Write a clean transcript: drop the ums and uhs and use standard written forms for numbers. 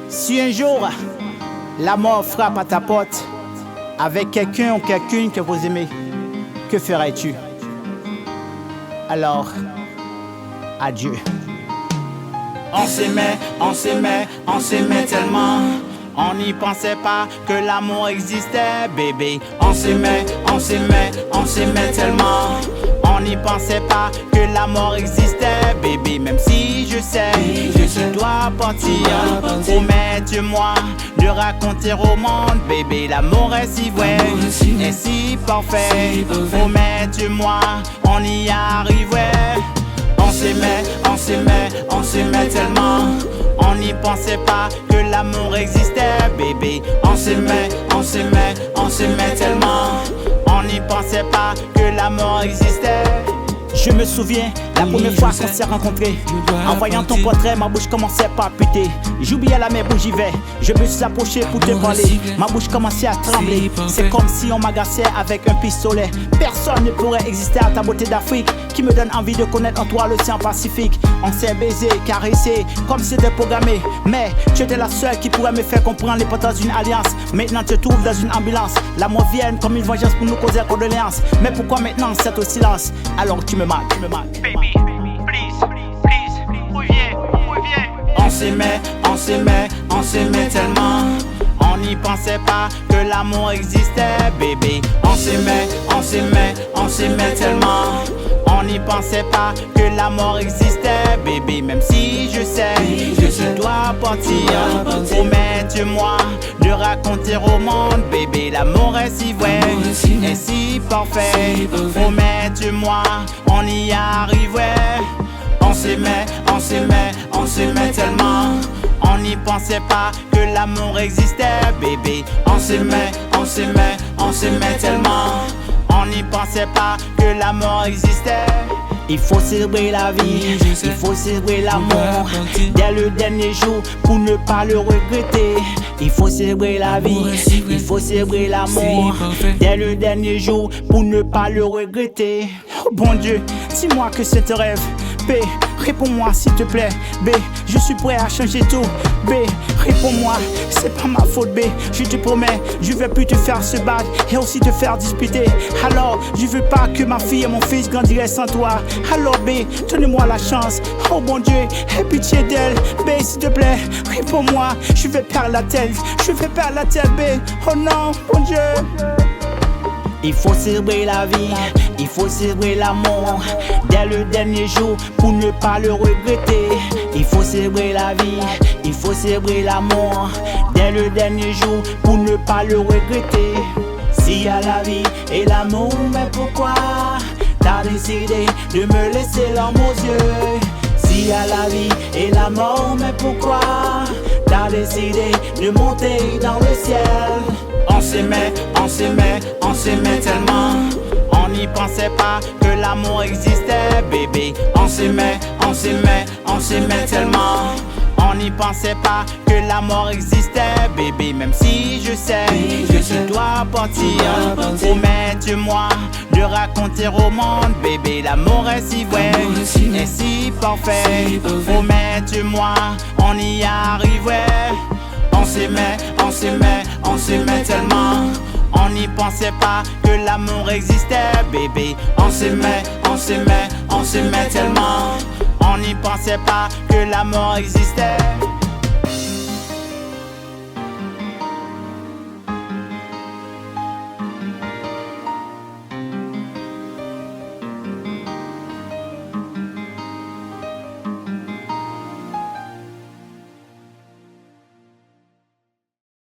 Si un jour la mort frappe à ta porte avec quelqu'un ou quelqu'une que vous aimez, que ferais-tu? Alors, adieu. On s'aimait tellement. On n'y pensait pas que l'amour existait, bébé. On s'aimait tellement. On n'y pensait pas que la mort existait, bébé. Même si je sais que tu dois partir, promets-moi de raconter au monde, bébé. L'amour est si vrai et si parfait. Promets-moi, on y arriverait. On s'aimait tellement. On n'y pensait pas que l'amour existait, bébé. On s'aimait tellement. On n'y pensait pas que l'amour existait. Je me souviens, la première fois qu'on s'est rencontrés, en voyant ton portrait, ma bouche commençait à palpiter. J'oubliais la mer où j'y vais. Je me suis approché pour te parler. Ma bouche commençait à trembler. C'est comme si on m'agaçait avec un pistolet. Personne ne pourrait exister à ta beauté d'Afrique, qui me donne envie de connaître en toi l'océan Pacifique. On s'est baisé, caressé, comme si c'était programmé. Mais tu étais la seule qui pourrait me faire comprendre l'importance d'une alliance. Maintenant tu te trouves dans une ambulance. La mort vient comme une vengeance pour nous causer condoléances. Mais pourquoi maintenant c'est au silence alors que tu me marques? Baby, please, reviens. On s'aimait tellement. On n'y pensait pas que l'amour existait, bébé. On s'aimait tellement. On n'y pensait pas que la mort existait, bébé. Même si je sais que tu dois partir, promets-moi de raconter au monde, bébé. L'amour est si vrai et si parfait. Promets-moi, on y arriverait. On s'aimait tellement. On n'y pensait pas que l'amour existait, bébé. On s'aimait tellement. On n'y pensait pas que la mort existait. Il faut célébrer la vie, il faut célébrer l'amour dès le dernier jour pour ne pas le regretter. Il faut célébrer la vie, il faut célébrer l'amour dès le dernier jour pour ne pas le regretter. Oh bon Dieu, dis-moi que c'est un rêve. B, réponds-moi s'il te plaît. B, je suis prêt à changer tout. B, réponds-moi, c'est pas ma faute. B, je te promets, je vais plus te faire se battre et aussi te faire disputer. Alors, je veux pas que ma fille et mon fils grandiraient sans toi. Alors B, donne-moi la chance. Oh bon Dieu, aie pitié d'elle. B, s'il te plaît, réponds-moi. Je vais perdre la tête, B. Oh non, bon Dieu. Il faut célébrer la vie, il faut célébrer l'amour dès le dernier jour pour ne pas le regretter. Il faut célébrer la vie, il faut célébrer l'amour dès le dernier jour pour ne pas le regretter. S'il y a la vie et l'amour, mais pourquoi t'as décidé de me laisser l'homme aux yeux? S'il y a la vie et la mort, mais pourquoi t'as décidé de monter dans le ciel? On s'aimait tellement. On n'y pensait pas que l'amour existait, bébé. On s'aimait tellement. On n'y pensait pas que la mort existait, bébé. Même si je sais que tu dois partir, promets-moi de raconter au monde, bébé. L'amour est si vrai et si parfait. Promets-moi, on y arriverait. On s'aimait tellement. On n'y pensait pas que l'amour existait, bébé. On s'aimait tellement. On n'y pensait pas que la mort existait.